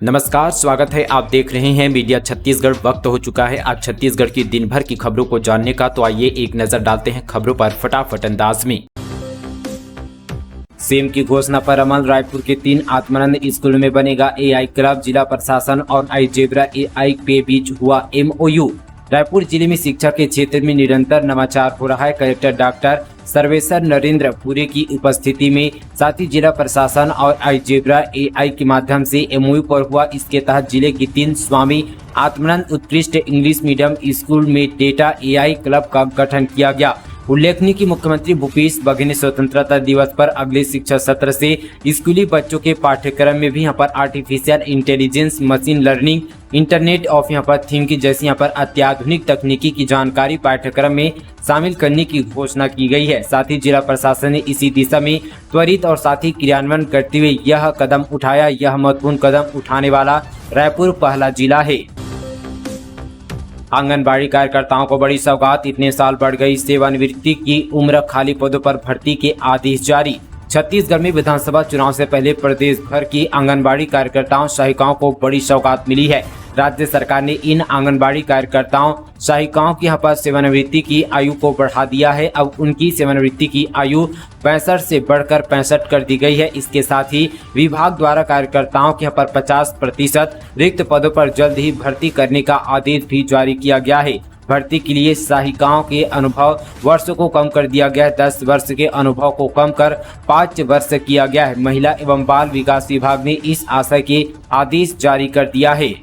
नमस्कार, स्वागत है। आप देख रहे हैं मीडिया छत्तीसगढ़। वक्त हो चुका है आज छत्तीसगढ़ की दिन भर की खबरों को जानने का, तो आइए एक नजर डालते हैं खबरों पर फटाफट अंदाज में। सीएम की घोषणा पर अमल। रायपुर के 3 आत्मानंद स्कूल में बनेगा एआई क्लब। जिला प्रशासन और अलजेब्रा एआई के बीच हुआ एमओयू। रायपुर जिले में शिक्षा के क्षेत्र में निरंतर नवाचार हो रहा है। कलेक्टर डॉक्टर सर्वेश्वर नरेंद्र पुरी की उपस्थिति में साथ ही जिला प्रशासन और अलजेब्रा एआई के माध्यम से एमओयू पर हुआ। इसके तहत जिले के 3 स्वामी आत्मानंद उत्कृष्ट इंग्लिश मीडियम स्कूल में डेटा एआई क्लब का गठन किया गया। उल्लेखनीय कि मुख्यमंत्री भूपेश बघेल ने स्वतंत्रता दिवस पर अगले शिक्षा सत्र से स्कूली बच्चों के पाठ्यक्रम में भी यहाँ पर artificial intelligence, machine learning, internet of यहाँ पर थिंग की जैसी यहाँ पर अत्याधुनिक तकनीकी की जानकारी पाठ्यक्रम में शामिल करने की घोषणा की गई है। साथ ही जिला प्रशासन ने इसी दिशा में त्वरित और साथ ही क्रियान्वयन करते हुए यह कदम उठाया। यह महत्वपूर्ण कदम उठाने वाला रायपुर पहला जिला है। आंगनबाड़ी कार्यकर्ताओं को बड़ी सौगात। इतने साल बढ़ गई सेवानिवृत्ति की उम्र। खाली पदों पर भर्ती के आदेश जारी। छत्तीसगढ़ में विधानसभा चुनाव से पहले प्रदेश भर की आंगनबाड़ी कार्यकर्ताओं सहायिकाओं को बड़ी सौगात मिली है। राज्य सरकार ने इन आंगनबाड़ी कार्यकर्ताओं सहायिकाओं की यहाँ पर सेवानिवृत्ति की आयु को बढ़ा दिया है। अब उनकी सेवानिवृत्ति की आयु 65 से बढ़कर 65 कर दी गई है। इसके साथ ही विभाग द्वारा कार्यकर्ताओं के यहाँ पर 50% रिक्त पदों पर जल्द ही भर्ती करने का आदेश भी जारी किया गया है। भर्ती के लिए सहायिकाओं के अनुभव वर्ष को कम कर दिया गया है। 10 वर्ष के अनुभव को कम कर 5 वर्ष किया गया है। महिला एवं बाल विकास विभाग ने इस आशय के आदेश जारी कर दिया है।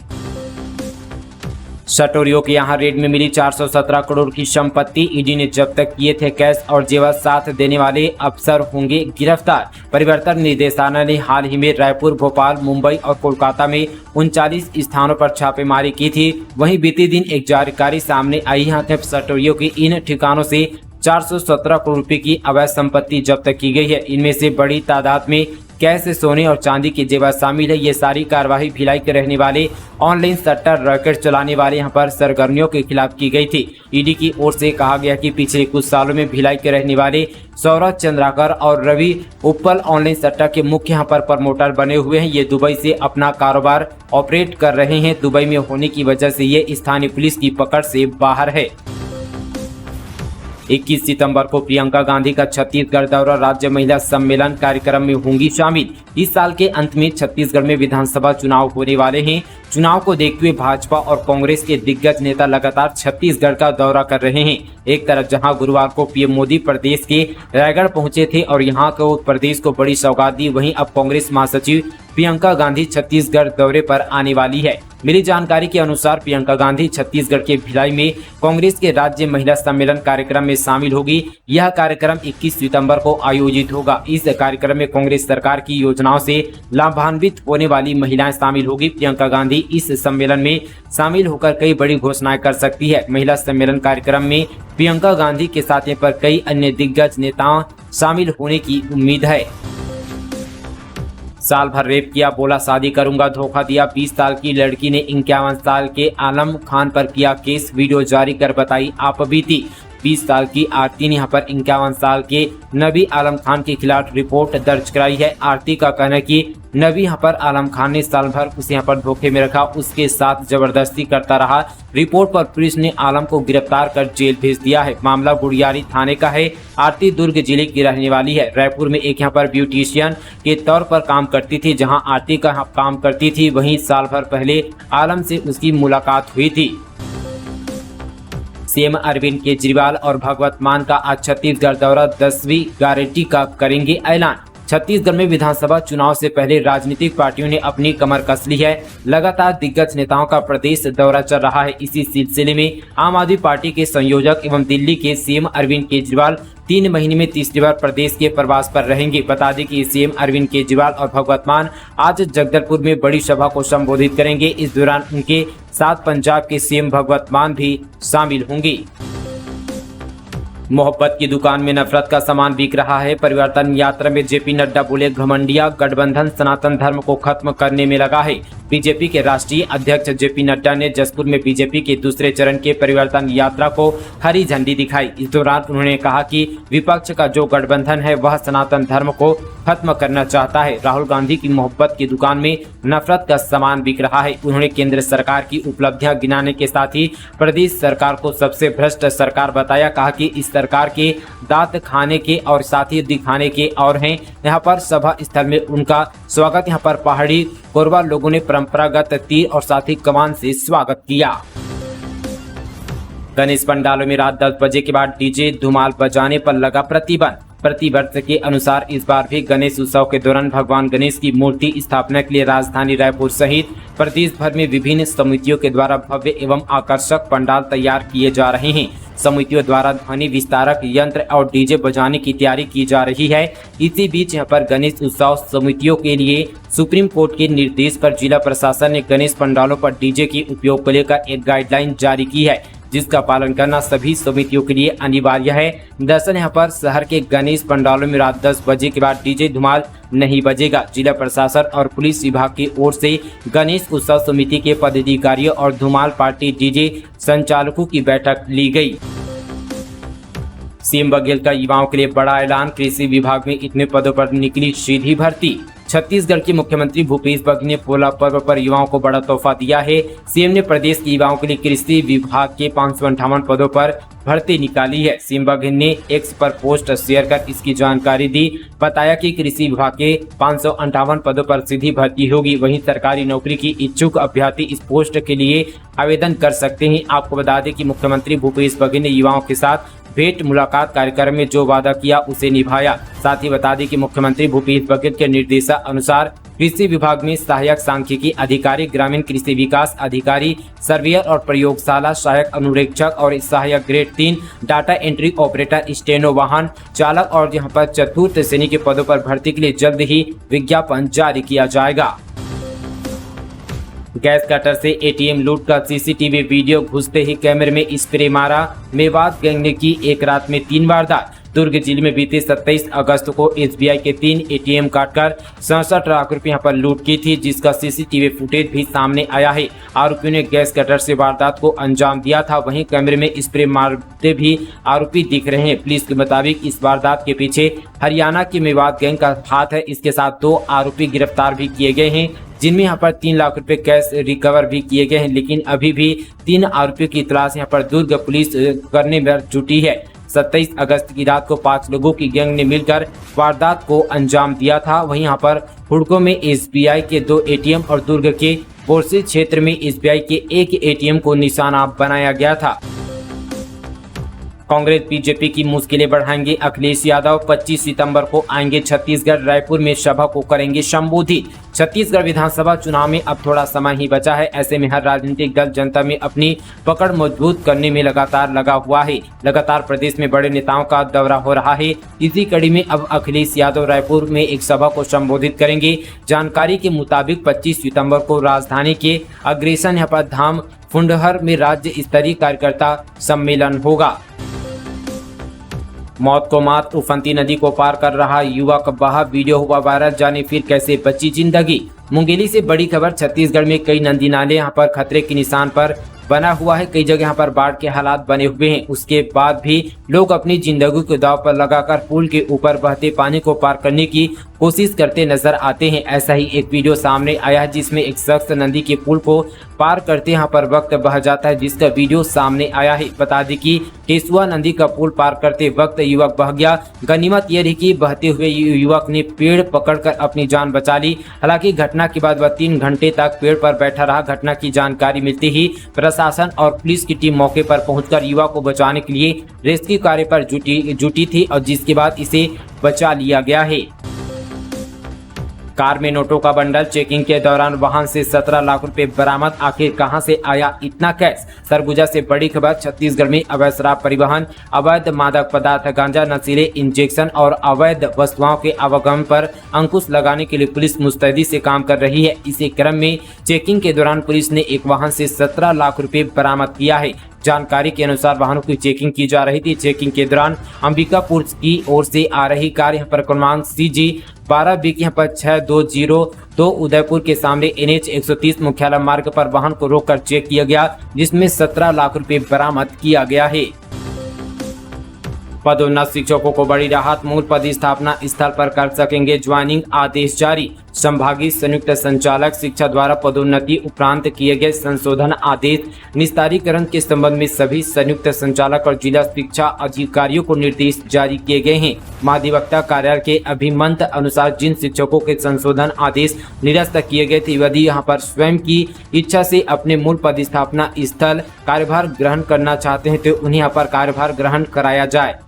सटोरियों के यहां रेड में मिली 417 करोड़ की संपत्ति। ईडी ने जब्त किए थे कैश और जेवर। साथ देने वाले अफसर होंगे गिरफ्तार। परिवर्तन निदेशालय ने हाल ही में रायपुर, भोपाल, मुंबई और कोलकाता में 39 स्थानों पर छापेमारी की थी। वहीं बीते दिन एक जानकारी सामने आई है। सटोरियों के इन ठिकानों से 417 करोड़ रुपए की अवैध संपत्ति जब्त की गई है। इनमें से बड़ी तादाद में कैश, सोने और चांदी के जेवर शामिल है। ये सारी कार्रवाई भिलाई के रहने वाले ऑनलाइन सट्टा रैकेट चलाने वाले यहाँ पर सरगर्मियों के खिलाफ की गई थी। ईडी की ओर से कहा गया कि पिछले कुछ सालों में भिलाई के रहने वाले सौरभ चंद्राकर और रवि उप्पल ऑनलाइन सट्टा के मुख्य यहाँ पर प्रमोटर बने हुए हैं। ये दुबई से अपना कारोबार ऑपरेट कर रहे हैं। दुबई में होने की वजह से ये स्थानीय पुलिस की पकड़ से बाहर है। 21 सितंबर को प्रियंका गांधी का छत्तीसगढ़ दौरा। राज्य महिला सम्मेलन कार्यक्रम में होंगी शामिल। इस साल के अंत में छत्तीसगढ़ में विधानसभा चुनाव होने वाले हैं। चुनाव को देखते हुए भाजपा और कांग्रेस के दिग्गज नेता लगातार छत्तीसगढ़ का दौरा कर रहे हैं। एक तरफ जहां गुरुवार को पीएम मोदी प्रदेश के रायगढ़ पहुंचे थे और यहां को प्रदेश को बड़ी सौगात दी, वहीं अब कांग्रेस महासचिव प्रियंका गांधी छत्तीसगढ़ दौरे पर आने वाली है। मिली जानकारी के अनुसार प्रियंका गांधी छत्तीसगढ़ के भिलाई में कांग्रेस के राज्य महिला सम्मेलन कार्यक्रम में शामिल होगी। यह कार्यक्रम 21 सितंबर को आयोजित होगा। इस कार्यक्रम में कांग्रेस सरकार की योजनाओं से लाभान्वित होने वाली महिलाएं शामिल होगी। प्रियंका गांधी इस सम्मेलन में शामिल होकर कई बड़ी घोषणाएं कर सकती है। महिला सम्मेलन कार्यक्रम में प्रियंका गांधी के साथ यहाँ पर कई अन्य दिग्गज नेताओं शामिल होने की उम्मीद है। साल भर रेप किया, बोला शादी करूंगा, धोखा दिया। 20 साल की लड़की ने 51 साल के आलम खान पर किया केस। वीडियो जारी कर बताई आप बीती। 20 साल की आरती ने यहाँ पर 51 साल के नबी आलम खान के खिलाफ रिपोर्ट दर्ज कराई है। आरती का कहना है कि नबी यहाँ पर आलम खान ने साल भर उसे यहाँ पर धोखे में रखा, उसके साथ जबरदस्ती करता रहा। रिपोर्ट पर पुलिस ने आलम को गिरफ्तार कर जेल भेज दिया है। मामला गुड़ियारी थाने का है। आरती दुर्ग जिले की रहने वाली है। रायपुर में एक यहाँ पर ब्यूटिशियन के तौर पर काम करती थी, जहाँ आरती का काम करती थी। वहीं साल भर पहले आलम से उसकी मुलाकात हुई थी। सीएम अरविंद केजरीवाल और भगवत मान का आज छत्तीसगढ़ दौरा। 10वीं गारंटी का करेंगे ऐलान। छत्तीसगढ़ में विधानसभा चुनाव से पहले राजनीतिक पार्टियों ने अपनी कमर कस ली है। लगातार दिग्गज नेताओं का प्रदेश दौरा चल रहा है। इसी सिलसिले में आम आदमी पार्टी के संयोजक एवं दिल्ली के सीएम अरविंद केजरीवाल 3 महीने में तीसरी बार प्रदेश के प्रवास पर रहेंगे। बता दें कि सीएम अरविंद केजरीवाल और भगवत मान आज जगदलपुर में बड़ी सभा को संबोधित करेंगे। इस दौरान उनके साथ पंजाब के सीएम भगवत मान भी शामिल होंगे। मोहब्बत की दुकान में नफरत का सामान बिक रहा है। परिवर्तन यात्रा में जेपी नड्डा बोले, घमंडिया गठबंधन सनातन धर्म को खत्म करने में लगा है। बीजेपी के राष्ट्रीय अध्यक्ष जेपी नड्डा ने जसपुर में बीजेपी के दूसरे चरण के परिवर्तन यात्रा को हरी झंडी दिखाई। इस दौरान उन्होंने कहा कि विपक्ष का जो गठबंधन है वह सनातन धर्म को खत्म करना चाहता है। राहुल गांधी की मोहब्बत की दुकान में नफरत का सामान बिक रहा है। उन्होंने केंद्र सरकार की उपलब्धियां गिनाने के साथ ही प्रदेश सरकार को सबसे भ्रष्ट सरकार बताया। कहा कि इस सरकार के दांत खाने के और साथ ही दिखाने के और हैं। यहाँ पर सभा स्थल में उनका स्वागत यहाँ पर पहाड़ी कोरबा लोगों ने परंपरागत तीर और साथ ही कमान से स्वागत किया। गणेश पंडालों में रात 10 बजे के बाद डीजे धुमाल बजाने पर लगा प्रतिबंध। प्रतिवर्ष के अनुसार इस बार भी गणेश उत्सव के दौरान भगवान गणेश की मूर्ति स्थापना के लिए राजधानी रायपुर सहित प्रदेश भर में विभिन्न समितियों के द्वारा भव्य एवं आकर्षक पंडाल तैयार किए जा रहे हैं। समितियों द्वारा ध्वनि विस्तारक यंत्र और डीजे बजाने की तैयारी की जा रही है। इसी बीच यहां पर गणेश उत्सव समितियों के लिए सुप्रीम कोर्ट के निर्देश पर जिला प्रशासन ने गणेश पंडालों पर डीजे के उपयोग को लेकर एक गाइडलाइन जारी की है, जिसका पालन करना सभी समितियों के लिए अनिवार्य है। दरअसल यहाँ पर शहर के गणेश पंडालों में रात 10 बजे के बाद डीजे धुमाल नहीं बजेगा। जिला प्रशासन और पुलिस विभाग की ओर से गणेश उत्सव समिति के पदाधिकारियों और धुमाल पार्टी डीजे संचालकों की बैठक ली गई। सीएम बघेल का युवाओं के लिए बड़ा ऐलान। कृषि विभाग में इतने पदों पर निकली सीधी भर्ती। छत्तीसगढ़ के मुख्यमंत्री भूपेश बघेल ने पोला पर्व पर युवाओं को बड़ा तोहफा दिया है। सीएम ने प्रदेश के युवाओं के लिए कृषि विभाग के 558 पदों पर भर्ती निकाली है। सीएम बघेल ने एक्स पर पोस्ट शेयर कर इसकी जानकारी दी। बताया कि कृषि विभाग के 558 पदों पर सीधी भर्ती होगी। वहीं सरकारी नौकरी की इच्छुक अभ्यर्थी इस पोस्ट के लिए आवेदन कर सकते हैं। आपको बता दें कि मुख्यमंत्री भूपेश बघेल ने युवाओं के साथ भेंट मुलाकात कार्यक्रम में जो वादा किया उसे निभाया। साथ ही बता दें कि मुख्यमंत्री भूपेश बघेल के निर्देशानुसार कृषि विभाग में सहायक सांख्यिकी अधिकारी, ग्रामीण कृषि विकास अधिकारी, सर्वेयर और प्रयोगशाला सहायक अनुरीक्षक और सहायक grade 3 data entry operator, steno वाहन चालक और यहां पर चतुर्थ श्रेणी के पदों पर भर्ती के लिए जल्द ही विज्ञापन जारी किया जाएगा। गैस कटर से एटीएम लूट का सीसीटीवी वीडियो घुसते ही कैमरे में स्प्रे मारा। मेवात गैंग ने की एक रात में 3 वारदात। दुर्ग जिले में बीते 27 अगस्त को एसबीआई के 3 एटीएम काटकर 67 लाख रुपए यहाँ पर लूट की थी, जिसका सीसीटीवी फुटेज भी सामने आया है। आरोपियों ने गैस कटर से वारदात को अंजाम दिया था। वहीं कैमरे में स्प्रे मारते भी आरोपी दिख रहे हैं। पुलिस के मुताबिक इस वारदात के पीछे हरियाणा की मेवात गैंग का हाथ है। इसके साथ 2 आरोपी गिरफ्तार भी किए गए हैं, जिनमें यहाँ पर 3 लाख रुपए कैश रिकवर भी किए गए हैं। लेकिन अभी भी 3 आरोपियों की तलाश यहाँ पर दुर्ग पुलिस करने में जुटी है। 27 अगस्त की रात को 5 लोगों की गैंग ने मिलकर वारदात को अंजाम दिया था। वहीं यहाँ पर हुड़को में एसबीआई के 2 एटीएम और दुर्ग के बोरसी क्षेत्र में एसबीआई के 1 एटीएम को निशाना बनाया गया था। कांग्रेस बीजेपी की मुश्किलें बढ़ाएंगे। अखिलेश यादव 25 सितंबर को आएंगे छत्तीसगढ़। रायपुर में सभा को करेंगे संबोधित। छत्तीसगढ़ विधानसभा चुनाव में अब थोड़ा समय ही बचा है। ऐसे में हर राजनीतिक दल जनता में अपनी पकड़ मजबूत करने में लगातार लगा हुआ है। लगातार प्रदेश में बड़े नेताओं का दौरा हो रहा है। इसी कड़ी में अब अखिलेश यादव रायपुर में एक सभा को संबोधित करेंगे। जानकारी के मुताबिक 25 सितंबर को राजधानी के अग्रसेन यहाँ पर धाम फुंडहर में राज्य स्तरीय कार्यकर्ता सम्मेलन होगा। मौत को मात, उफनती नदी को पार कर रहा युवक बहा, वीडियो हुआ वायरल। जाने फिर कैसे बची जिंदगी। मुंगेली से बड़ी खबर। छत्तीसगढ़ में कई नदी नाले यहाँ पर खतरे के निशान पर बना हुआ है। कई जगह यहाँ पर बाढ़ के हालात बने हुए हैं। उसके बाद भी लोग अपनी जिंदगी को दांव पर लगाकर पुल के ऊपर बहते पानी को पार करने की कोशिश करते नजर आते हैं। ऐसा ही एक वीडियो सामने आया है, जिसमें एक शख्स नदी के पुल को पार करते यहाँ पर वक्त बह जाता है, जिसका वीडियो सामने आया है। बता दें कि टेसुआ नदी का पुल पार करते वक्त युवक बह गया। गनीमत यह रही कि बहते हुए युवक ने पेड़ पकड़कर अपनी जान बचा ली। हालांकि घटना के बाद वह 3 घंटे तक पेड़ पर बैठा रहा। घटना की जानकारी मिलते ही प्रशासन और पुलिस की टीम मौके पर पहुंचकर युवक को बचाने के लिए रेस्क्यू कार्य पर जुटी थी और जिसके बाद इसे बचा लिया गया है। कार में नोटों का बंडल। चेकिंग के दौरान वाहन से 17 लाख रुपए बरामद। आखिर कहां से आया इतना कैश। सरगुजा से बड़ी खबर। छत्तीसगढ़ में अवैध शराब परिवहन, अवैध मादक पदार्थ, गांजा, नशीले इंजेक्शन और अवैध वस्तुओं के आवागमन पर अंकुश लगाने के लिए पुलिस मुस्तैदी से काम कर रही है। इसी क्रम में चेकिंग के दौरान पुलिस ने एक वाहन से 17 लाख रुपए बरामद किया है। जानकारी के अनुसार वाहनों की चेकिंग की जा रही थी। चेकिंग के दौरान अंबिकापुर की ओर से आ रही कार यहाँ पर क्रमांक CG 12 यहाँ पर 6202 उदयपुर के सामने NH 130 मुख्यालय मार्ग पर वाहन को रोककर चेक किया गया, जिसमें 17 लाख रुपए बरामद किया गया है। पदोन्नत शिक्षकों को बड़ी राहत, मूल पदस्थापना स्थल पर कर सकेंगे ज्वाइनिंग, आदेश जारी। संभागीय संयुक्त संचालक शिक्षा द्वारा पदोन्नति उपरांत किए गए संशोधन आदेश निस्तारीकरण के संबंध में सभी संयुक्त संचालक और जिला शिक्षा अधिकारियों को निर्देश जारी किए गए हैं। महाधिवक्ता कार्यालय के अभिमंत अनुसार जिन शिक्षकों के संशोधन आदेश निरस्त किए गए थे, यदि यहाँ पर स्वयं की इच्छा से अपने मूल पदस्थापना स्थल कार्यभार ग्रहण करना चाहते हैं तो उन्हें यहाँ पर कार्यभार ग्रहण कराया जाए।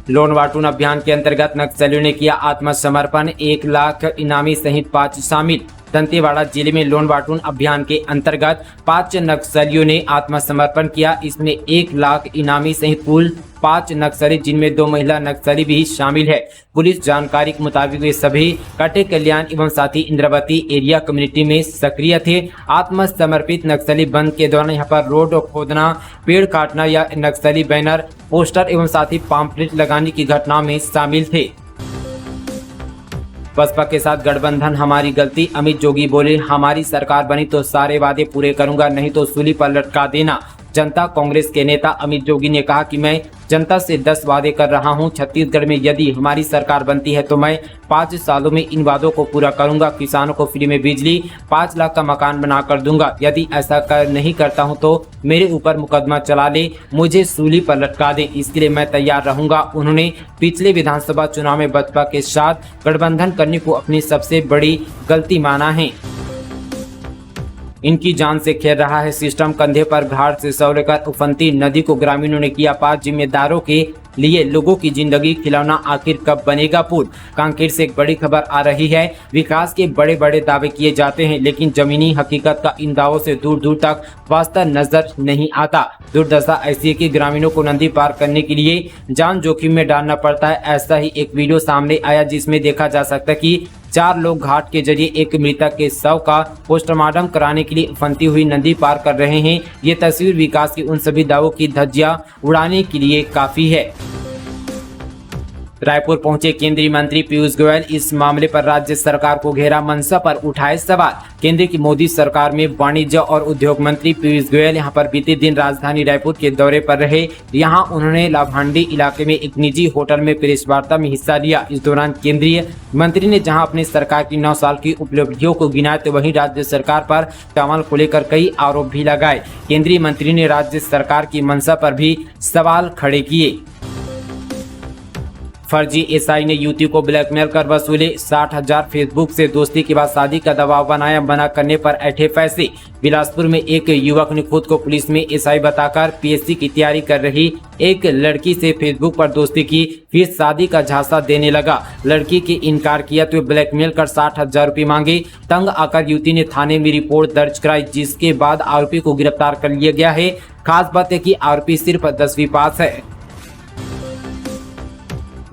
लोन वाटून अभियान के अंतर्गत नक्सलियों ने किया आत्मसमर्पण, 1 लाख इनामी सहित 5 शामिल। दंतेवाड़ा जिले में लोन वाटून अभियान के अंतर्गत 5 नक्सलियों ने आत्मसमर्पण किया। इसमें 1 लाख इनामी सहित कुल 5 नक्सली, जिनमें 2 महिला नक्सली भी शामिल है। पुलिस जानकारी के मुताबिक वे सभी कटे कल्याण एवं साथी इंद्रावती एरिया कम्युनिटी में सक्रिय थे। आत्मसमर्पित नक्सली बंद के दौरान यहाँ पर रोड खोदना, पेड़ काटना या नक्सली बैनर, पोस्टर एवं साथी पॉम्पलेट लगाने की घटना में शामिल थे। बसपा के साथ गठबंधन हमारी गलती, अमित जोगी बोले हमारी सरकार बनी तो सारे वादे पूरे करूंगा, नहीं तो सूली पर लटका देना। जनता कांग्रेस के नेता अमित जोगी ने कहा कि मैं जनता से 10 वादे कर रहा हूं। छत्तीसगढ़ में यदि हमारी सरकार बनती है तो मैं 5 सालों में इन वादों को पूरा करूंगा। किसानों को फ्री में बिजली, 5 लाख का मकान बना कर दूंगा। यदि ऐसा नहीं करता हूं तो मेरे ऊपर मुकदमा चला ले, मुझे सूली पर लटका दे, इसके लिए मैं तैयार रहूंगा। उन्होंने पिछले विधानसभा चुनाव में बसपा के साथ गठबंधन करने को अपनी सबसे बड़ी गलती माना है। इनकी जान से खेल रहा है सिस्टम, कंधे पर घाट से सौ लेकर उफनती नदी को ग्रामीणों ने किया पार। जिम्मेदारों के लिए लोगों की जिंदगी खिलौना आखिर कब बनेगा पुल। कांकेर से एक बड़ी खबर आ रही है। विकास के बड़े बड़े दावे किए जाते हैं, लेकिन जमीनी हकीकत का इन दावों से दूर दूर तक वास्ता नजर नहीं आता। दुर्दशा ऐसी है कि ग्रामीणों को नदी पार करने के लिए जान जोखिम में डालना पड़ता है। ऐसा ही एक वीडियो सामने आया जिसमें देखा जा सकता है कि 4 लोग घाट के जरिए एक मृतक के शव का पोस्टमार्टम कराने के लिए उफनती हुई नदी पार कर रहे हैं। ये तस्वीर विकास के उन सभी दावों की धज्जियां उड़ाने के लिए काफी है। रायपुर पहुंचे केंद्रीय मंत्री पीयूष गोयल, इस मामले पर राज्य सरकार को घेरा, मंशा पर उठाए सवाल। केंद्र की मोदी सरकार में वाणिज्य और उद्योग मंत्री पीयूष गोयल यहां पर बीते दिन राजधानी रायपुर के दौरे पर रहे। यहां उन्होंने लाभांडी इलाके में एक निजी होटल में प्रेस वार्ता में हिस्सा लिया। इस दौरान केंद्रीय मंत्री ने जहां अपनी सरकार की 9 साल की उपलब्धियों को गिनाया तो वहीं राज्य सरकार पर चावल को लेकर कई आरोप भी लगाए। केंद्रीय मंत्री ने राज्य सरकार की मंशा पर भी सवाल खड़े किए। फर्जी एसआई ने युवती को ब्लैकमेल कर वसूले 60,000, फेसबुक से दोस्ती के बाद शादी का दबाव बनाया, मना करने पर ऐठे पैसे। बिलासपुर में एक युवक ने खुद को पुलिस में एसआई बताकर पीएससी की तैयारी कर रही एक लड़की से फेसबुक पर दोस्ती की, फिर शादी का झांसा देने लगा। लड़की के इनकार किया तो ब्लैकमेल कर 60,000 रुपये मांगे। तंग आकर युवती ने थाने में रिपोर्ट दर्ज कराई, जिसके बाद आरोपी को गिरफ्तार कर लिया गया है। खास बात है कि आरोपी सिर्फ 10वीं पास है।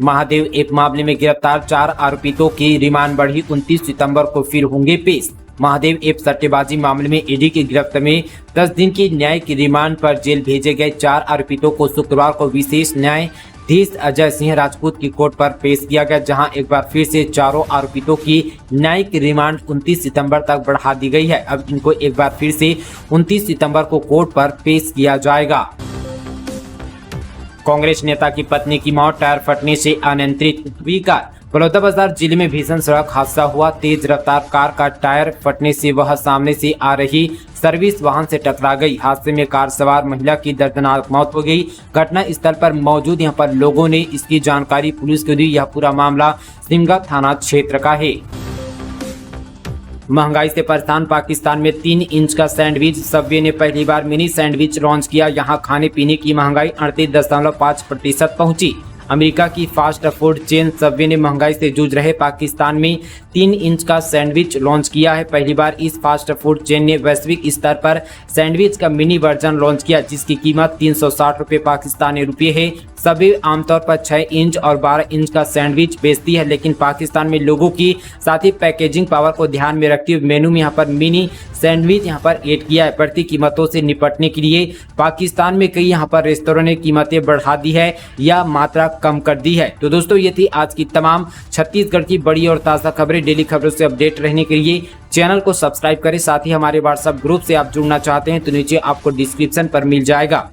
महादेव ऐप मामले में गिरफ्तार 4 आरोपितों की रिमांड बढ़ी, 29 सितंबर को फिर होंगे पेश। महादेव ऐप सट्टेबाजी मामले में ईडी की गिरफ्त में 10 दिन की न्यायिक रिमांड पर जेल भेजे गए 4 आरोपितों को शुक्रवार को विशेष न्यायाधीश अजय सिंह राजपूत की कोर्ट पर पेश किया गया, जहां एक बार फिर से चारों आरोपितों की न्यायिक रिमांड 29 सितंबर तक बढ़ा दी गई है। अब इनको एक बार फिर से 29 सितंबर को कोर्ट पर पेश किया जाएगा। कांग्रेस नेता की पत्नी की मौत, टायर फटने से अनियंत्रित हुई कार। बलौदाबाजार जिले में भीषण सड़क हादसा हुआ। तेज रफ्तार कार का टायर फटने से वह सामने से आ रही सर्विस वाहन से टकरा गई। हादसे में कार सवार महिला की दर्दनाक मौत हो गई। घटना स्थल पर मौजूद यहां पर लोगों ने इसकी जानकारी पुलिस को दी। यह पूरा मामला सिमगा थाना क्षेत्र का है। महंगाई से परेशान पाकिस्तान में 3 इंच का सैंडविच। सबवे ने पहली बार मिनी सैंडविच लॉन्च किया। यहां खाने पीने की महंगाई 38.5% पहुंची। अमेरिका की फास्ट फूड चेन सबवे ने महंगाई से जूझ रहे पाकिस्तान में 3 इंच का सैंडविच लॉन्च किया है। पहली बार इस फास्ट फूड चेन ने वैश्विक स्तर पर सैंडविच का मिनी वर्जन लॉन्च किया, जिसकी कीमत 360 रुपये पाकिस्तानी रुपये है। सभी आमतौर पर 6 इंच और 12 इंच का सैंडविच बेचती है, लेकिन पाकिस्तान में लोगों की साथ ही पैकेजिंग पावर को ध्यान में रखते हुए मेनू में यहाँ पर मिनी सैंडविच यहाँ पर ऐड किया है। बढ़ती कीमतों से निपटने के लिए पाकिस्तान में कई यहाँ पर रेस्तोरों ने कीमतें बढ़ा दी है या मात्रा कम कर दी है। तो दोस्तों ये थी आज की तमाम छत्तीसगढ़ की बड़ी और ताज़ा खबरें। डेली खबरों से अपडेट रहने के लिए चैनल को सब्सक्राइब करें। साथ ही हमारे व्हाट्सएप ग्रुप से आप जुड़ना चाहते हैं तो नीचे आपको डिस्क्रिप्शन पर मिल जाएगा।